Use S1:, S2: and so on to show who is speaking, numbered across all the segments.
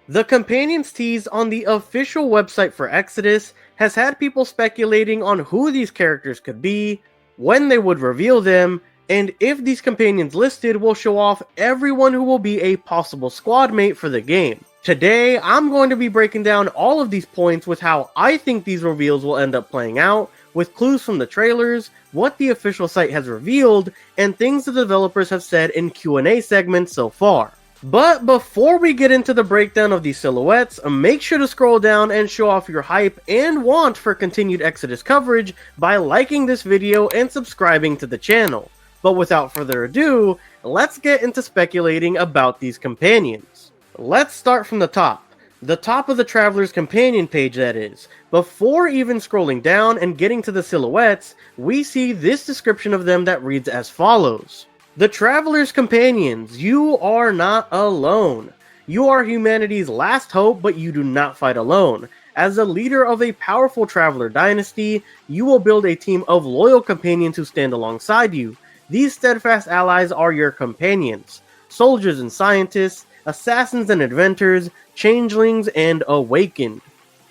S1: The companions tease on the official website for Exodus has had people speculating on who these characters could be, when they would reveal them, and if these companions listed will show off everyone who will be a possible squad mate for the game. Today, I'm going to be breaking down all of these points with how I think these reveals will end up playing out, with clues from the trailers, what the official site has revealed, and things the developers have said in Q&A segments so far. But before we get into the breakdown of these silhouettes, make sure to scroll down and show off your hype and want for continued Exodus coverage by liking this video and subscribing to the channel. But without further ado, let's get into speculating about these companions. Let's start from the top of the Traveler's Companion page, that is. Before even scrolling down and getting to the silhouettes, we see this description of them that reads as follows. The Traveler's Companions, you are not alone. You are humanity's last hope, but you do not fight alone. As a leader of a powerful Traveler dynasty, you will build a team of loyal companions who stand alongside you. These steadfast allies are your companions, soldiers and scientists, assassins and inventors, changelings and awakened.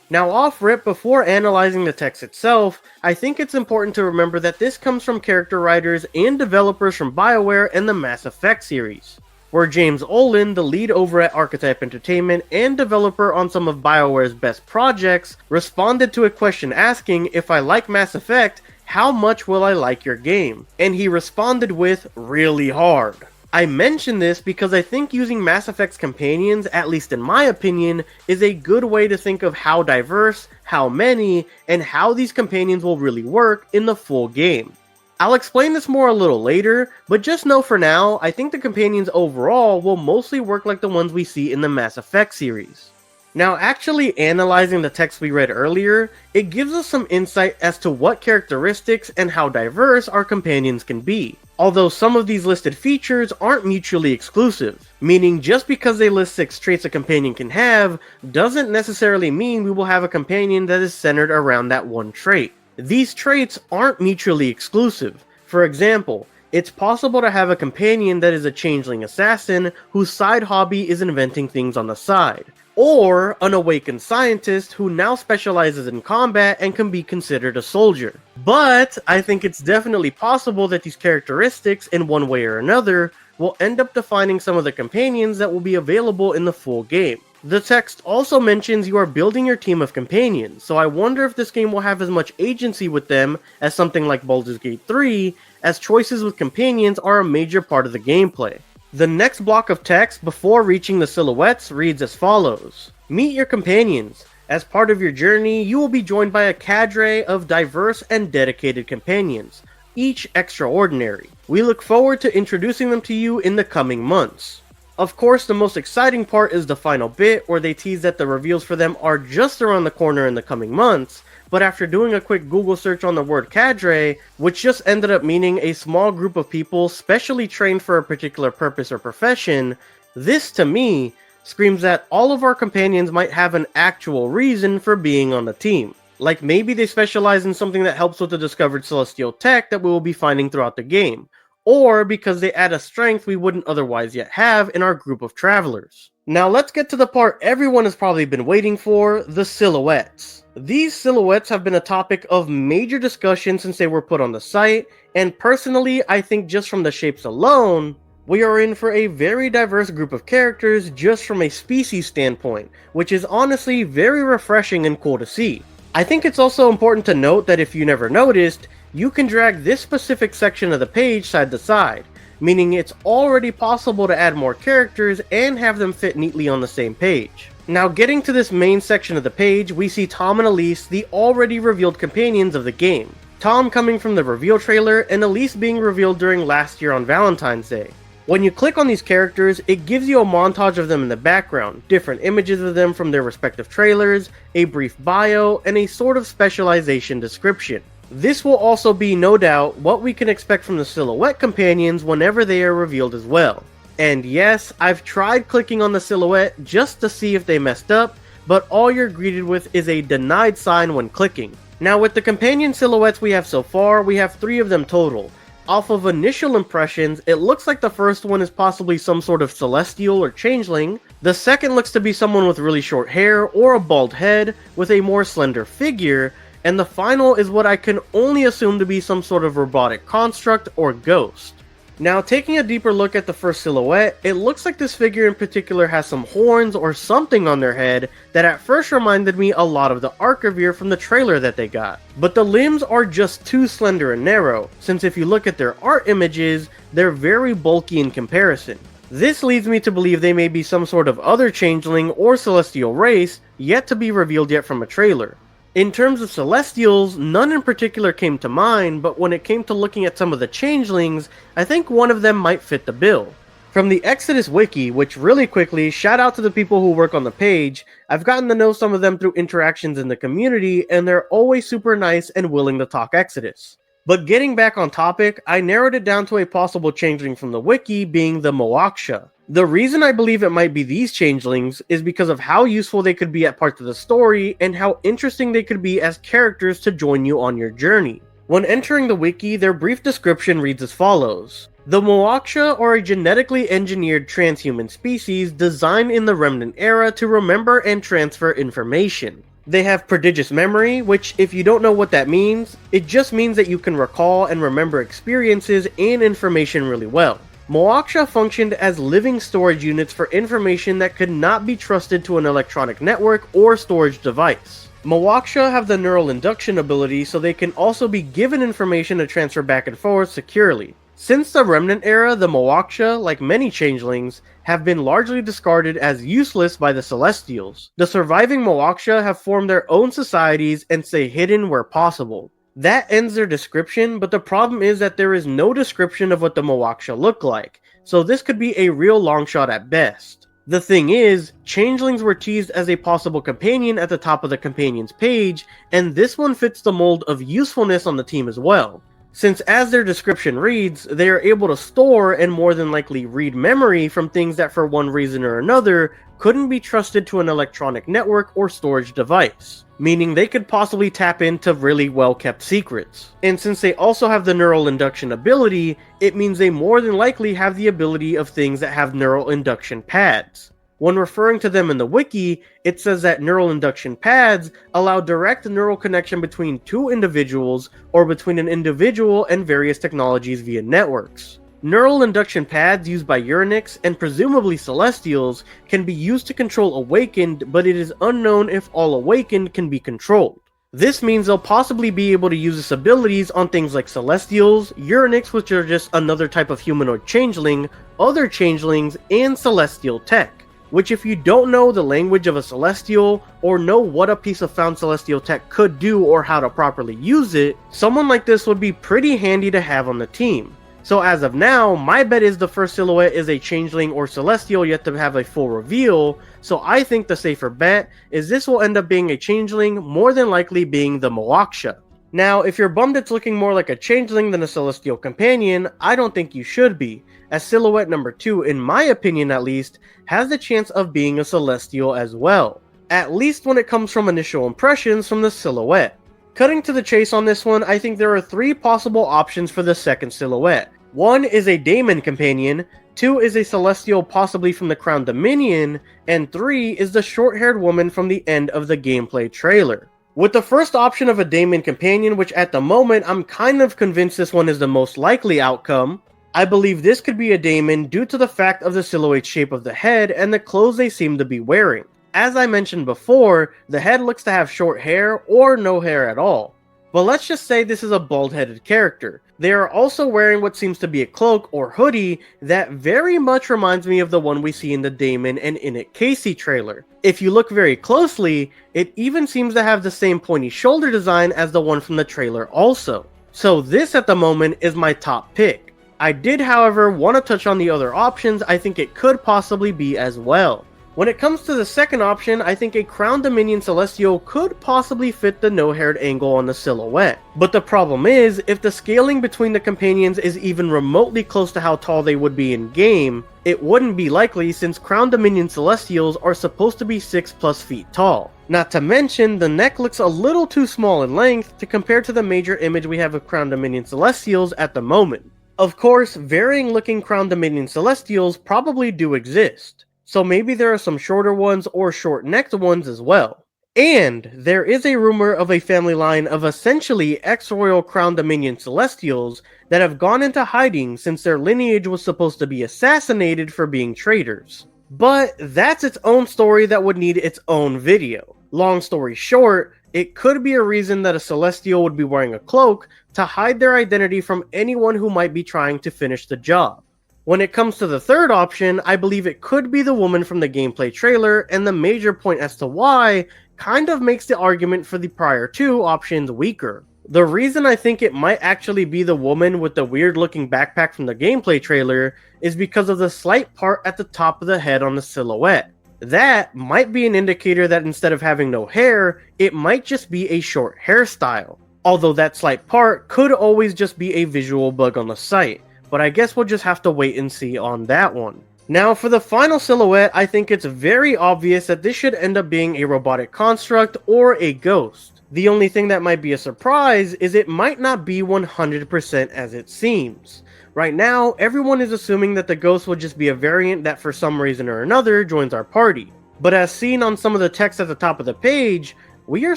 S1: Now off rip, before analyzing the text itself, I think it's important to remember that this comes from character writers and developers from BioWare and the Mass Effect series, where James Olin, the lead over at Archetype Entertainment and developer on some of BioWare's best projects, responded to a question asking, if I like Mass Effect, how much will I like your game? And he responded with, really hard. I mention this because I think using Mass Effect's companions, at least in my opinion, is a good way to think of how diverse, how many, and how these companions will really work in the full game. I'll explain this more a little later, but just know for now, I think the companions overall will mostly work like the ones we see in the Mass Effect series. Now, actually analyzing the text we read earlier, it gives us some insight as to what characteristics and how diverse our companions can be. Although some of these listed features aren't mutually exclusive, meaning just because they list 6 traits a companion can have, doesn't necessarily mean we will have a companion that is centered around that one trait. These traits aren't mutually exclusive. For example, it's possible to have a companion that is a changeling assassin whose side hobby is inventing things on the side, or an awakened scientist who now specializes in combat and can be considered a soldier. But I think it's definitely possible that these characteristics, in one way or another, will end up defining some of the companions that will be available in the full game. The text also mentions you are building your team of companions, so I wonder if this game will have as much agency with them as something like Baldur's Gate 3, as choices with companions are a major part of the gameplay. The next block of text before reaching the silhouettes reads as follows. Meet your companions. As part of your journey, you will be joined by a cadre of diverse and dedicated companions, each extraordinary. We look forward to introducing them to you in the coming months. Of course, the most exciting part is the final bit where they tease that the reveals for them are just around the corner in the coming months, but after doing a quick Google search on the word cadre, which just ended up meaning a small group of people specially trained for a particular purpose or profession, this to me screams that all of our companions might have an actual reason for being on the team. Like maybe they specialize in something that helps with the discovered celestial tech that we will be finding throughout the game, or because they add a strength we wouldn't otherwise yet have in our group of travelers. Now let's get to the part everyone has probably been waiting for, the silhouettes. These silhouettes have been a topic of major discussion since they were put on the site, and personally I think just from the shapes alone, we are in for a very diverse group of characters just from a species standpoint, which is honestly very refreshing and cool to see. I think it's also important to note that if you never noticed, you can drag this specific section of the page side to side, meaning it's already possible to add more characters and have them fit neatly on the same page. Now getting to this main section of the page, we see Tom and Elise, the already revealed companions of the game. Tom coming from the reveal trailer, and Elise being revealed during last year on Valentine's Day. When you click on these characters, it gives you a montage of them in the background, different images of them from their respective trailers, a brief bio, and a sort of specialization description. This will also be, no doubt, what we can expect from the silhouette companions whenever they are revealed as well. And yes, I've tried clicking on the silhouette just to see if they messed up, but all you're greeted with is a denied sign when clicking. Now with the companion silhouettes we have so far, we have 3 of them total. Off of initial impressions, it looks like the first one is possibly some sort of celestial or changeling, The second looks to be someone with really short hair or a bald head with a more slender figure, and the final is what I can only assume to be some sort of robotic construct or ghost. Now, taking a deeper look at the first silhouette, it looks like this figure in particular has some horns or something on their head that at first reminded me a lot of the Archetype from the trailer that they got. But the limbs are just too slender and narrow, since if you look at their art images, they're very bulky in comparison. This leads me to believe they may be some sort of other changeling or celestial race, yet to be revealed yet from a trailer. In terms of Celestials, none in particular came to mind, but when it came to looking at some of the changelings, I think one of them might fit the bill. From the Exodus wiki, which really quickly, shout out to the people who work on the page, I've gotten to know some of them through interactions in the community, and they're always super nice and willing to talk Exodus. But getting back on topic, I narrowed it down to a possible changeling from the wiki being the moaksha. The reason I believe it might be these changelings is because of how useful they could be at parts of the story and how interesting they could be as characters to join you on your journey. When entering the wiki, their brief description reads as follows. The moaksha are a genetically engineered transhuman species designed in the Remnant era to remember and transfer information. They have prodigious memory, which if you don't know what that means, it just means that you can recall and remember experiences and information really well. Moaksha functioned as living storage units for information that could not be trusted to an electronic network or storage device. Moaksha have the neural induction ability, so they can also be given information to transfer back and forth securely. Since the Remnant era, the moaksha, like many changelings, have been largely discarded as useless by the Celestials. The surviving moaksha have formed their own societies and stay hidden where possible. That ends their description, but the problem is that there is no description of what the moaksha look like, so this could be a real long shot at best. The thing is, changelings were teased as a possible companion at the top of the companions page, and this one fits the mold of usefulness on the team as well. Since as their description reads, they are able to store and more than likely read memory from things that for one reason or another couldn't be trusted to an electronic network or storage device, meaning they could possibly tap into really well kept secrets. And since they also have the neural induction ability, it means they more than likely have the ability of things that have neural induction pads. When referring to them in the wiki, it says that neural induction pads allow direct neural connection between two individuals or between an individual and various technologies via networks. Neural induction pads used by Uranix and presumably Celestials can be used to control Awakened, but it is unknown if all Awakened can be controlled. This means they'll possibly be able to use its abilities on things like Celestials, Uranix, which are just another type of humanoid changeling, other changelings, and Celestial tech. Which if you don't know the language of a Celestial, or know what a piece of found Celestial tech could do or how to properly use it, someone like this would be pretty handy to have on the team. So as of now, my bet is the first silhouette is a changeling or Celestial yet to have a full reveal, so I think the safer bet is this will end up being a changeling, more than likely being the moaksha. Now, if you're bummed it's looking more like a changeling than a Celestial companion, I don't think you should be, as silhouette number 2, in my opinion at least, has the chance of being a Celestial as well, at least when it comes from initial impressions from the silhouette. Cutting to the chase on this one, I think there are 3 possible options for the second silhouette. 1 is a daemon companion, 2 is a Celestial possibly from the Crown Dominion, and 3 is the short-haired woman from the end of the gameplay trailer. With the first option of a daemon companion, which at the moment I'm kind of convinced this one is the most likely outcome, I believe this could be a daemon due to the fact of the silhouette shape of the head and the clothes they seem to be wearing. As I mentioned before, the head looks to have short hair or no hair at all. But let's just say this is a bald-headed character. They are also wearing what seems to be a cloak or hoodie that very much reminds me of the one we see in the Daemon and Init Casey trailer. If you look very closely, it even seems to have the same pointy shoulder design as the one from the trailer also. So this at the moment is my top pick. I did, however, want to touch on the other options I think it could possibly be as well. When it comes to the second option, I think a Crown Dominion Celestial could possibly fit the no-haired angle on the silhouette. But the problem is, if the scaling between the companions is even remotely close to how tall they would be in-game, it wouldn't be likely since Crown Dominion Celestials are supposed to be 6+ feet tall. Not to mention, the neck looks a little too small in length to compare to the major image we have of Crown Dominion Celestials at the moment. Of course, varying looking Crown Dominion Celestials probably do exist. so maybe there are some shorter ones or short-necked ones as well. And there is a rumor of a family line of essentially ex-royal crown dominion celestials that have gone into hiding since their lineage was supposed to be assassinated for being traitors. But that's its own story that would need its own video. Long story short, it could be a reason that a celestial would be wearing a cloak to hide their identity from anyone who might be trying to finish the job. When it comes to the third option, I believe it could be the woman from the gameplay trailer, and the major point as to why kind of makes the argument for the prior two options weaker. The reason I think it might actually be the woman with the weird looking backpack from the gameplay trailer is because of the slight part at the top of the head on the silhouette. That might be an indicator that instead of having no hair, it might just be a short hairstyle. Although that slight part could always just be a visual bug on the site, but I guess we'll just have to wait and see on that one. Now for the final silhouette, I think it's very obvious that this should end up being a robotic construct or a ghost. The only thing that might be a surprise is it might not be 100% as it seems. Right now, everyone is assuming that the ghost will just be a variant that for some reason or another joins our party. But as seen on some of the text at the top of the page, we are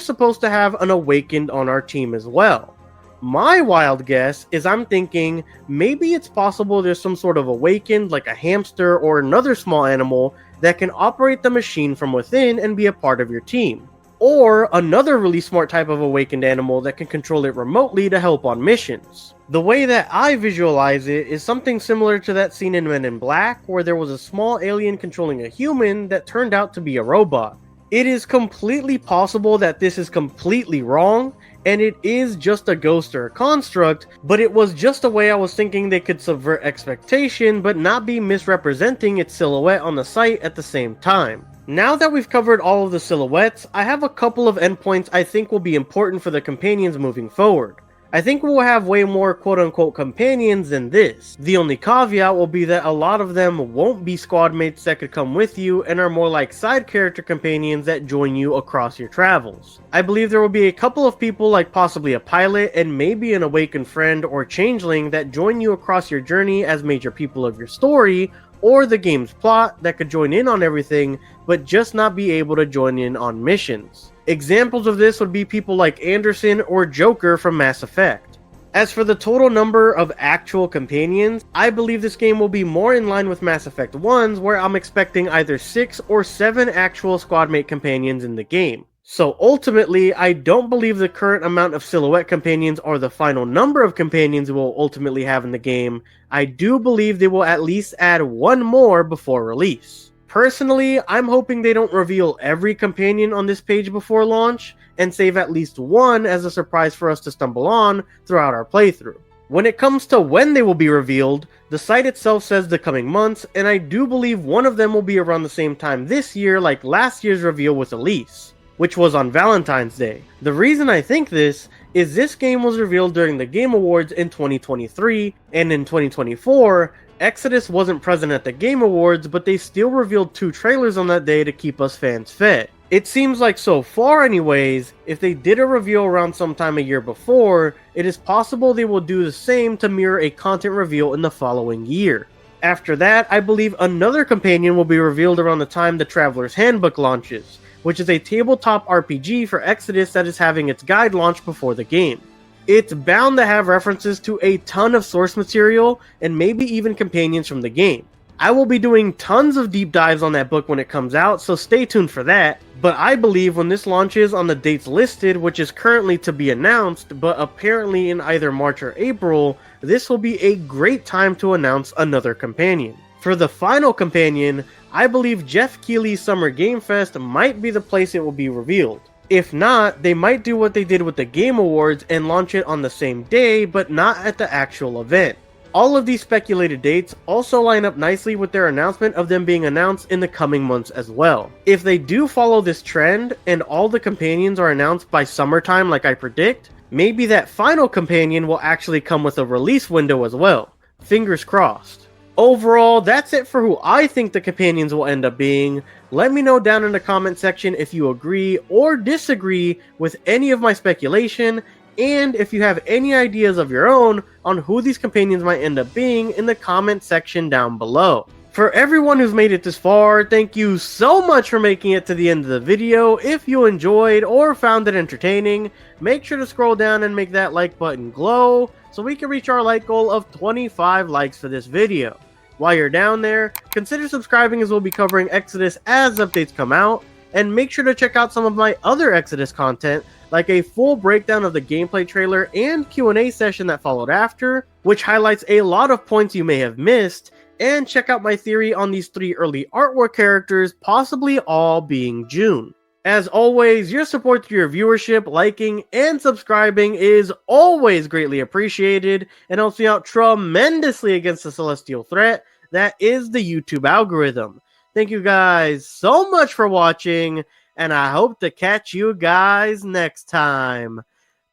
S1: supposed to have an awakened on our team as well. My wild guess is I'm thinking maybe it's possible there's some sort of awakened like a hamster or another small animal that can operate the machine from within and be a part of your team. Or another really smart type of awakened animal that can control it remotely to help on missions. The way that I visualize it is something similar to that scene in Men in Black where there was a small alien controlling a human that turned out to be a robot. It is completely possible that this is completely wrong, and it is just a ghost or a construct, but it was just a way I was thinking they could subvert expectation but not be misrepresenting its silhouette on the site at the same time. Now that we've covered all of the silhouettes, I have a couple of endpoints I think will be important for the companions moving forward. I think we'll have way more quote-unquote companions than this. The only caveat will be that a lot of them won't be squad mates that could come with you and are more like side character companions that join you across your travels. I believe there will be a couple of people like possibly a pilot and maybe an awakened friend or changeling that join you across your journey as major people of your story, or the game's plot that could join in on everything, but just not be able to join in on missions. Examples of this would be people like Anderson or Joker from Mass Effect. As for the total number of actual companions, I believe this game will be more in line with Mass Effect 1's, where I'm expecting either 6 or 7 actual squadmate companions in the game. So ultimately, I don't believe the current amount of silhouette companions are the final number of companions we'll ultimately have in the game. I do believe they will at least add one more before release. Personally, I'm hoping they don't reveal every companion on this page before launch, and save at least one as a surprise for us to stumble on throughout our playthrough. When it comes to when they will be revealed, the site itself says the coming months, and I do believe one of them will be around the same time this year like last year's reveal with Elise, which was on Valentine's Day. The reason I think this is this game was revealed during the Game Awards in 2023, and in 2024, Exodus wasn't present at the Game Awards, but they still revealed 2 trailers on that day to keep us fans fed. It seems like so far anyways, if they did a reveal around sometime a year before, it is possible they will do the same to mirror a content reveal in the following year. After that, I believe another companion will be revealed around the time the Traveler's Handbook launches, which is a tabletop RPG for Exodus that is having its guide launch before the game. It's bound to have references to a ton of source material and maybe even companions from the game. I will be doing tons of deep dives on that book when it comes out, so stay tuned for that. But I believe when this launches on the dates listed, which is currently to be announced, but apparently in either March or April, this will be a great time to announce another companion. For the final companion, I believe Jeff Keighley's Summer Game Fest might be the place it will be revealed. If not, they might do what they did with the Game Awards and launch it on the same day, but not at the actual event. All of these speculated dates also line up nicely with their announcement of them being announced in the coming months as well. If they do follow this trend, and all the companions are announced by summertime like I predict, maybe that final companion will actually come with a release window as well. Fingers crossed. Overall, that's it for who I think the companions will end up being. Let me know down in the comment section if you agree or disagree with any of my speculation, and if you have any ideas of your own on who these companions might end up being in the comment section down below. For everyone who's made it this far, thank you so much for making it to the end of the video. If you enjoyed or found it entertaining, make sure to scroll down and make that like button glow so we can reach our like goal of 25 likes for this video. While you're down there, consider subscribing as we'll be covering Exodus as updates come out, and make sure to check out some of my other Exodus content, like a full breakdown of the gameplay trailer and Q&A session that followed after, which highlights a lot of points you may have missed, and check out my theory on these 3 early artwork characters possibly all being June. As always, your support through your viewership, liking, and subscribing is always greatly appreciated and helps me out tremendously against the celestial threat that is the YouTube algorithm. Thank you guys so much for watching, and I hope to catch you guys next time.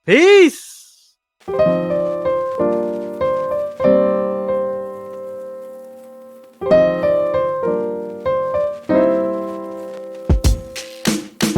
S1: Peace!